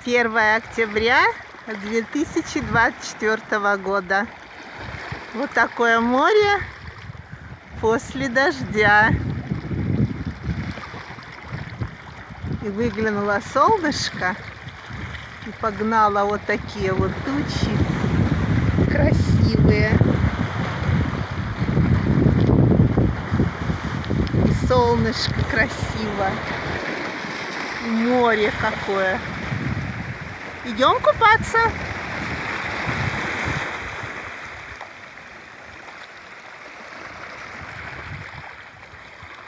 1 октября 2024 года. Вот такое море после дождя. И выглянуло солнышко, и погнало вот такие вот тучи красивые. И солнышко красиво. И море какое. Идем купаться.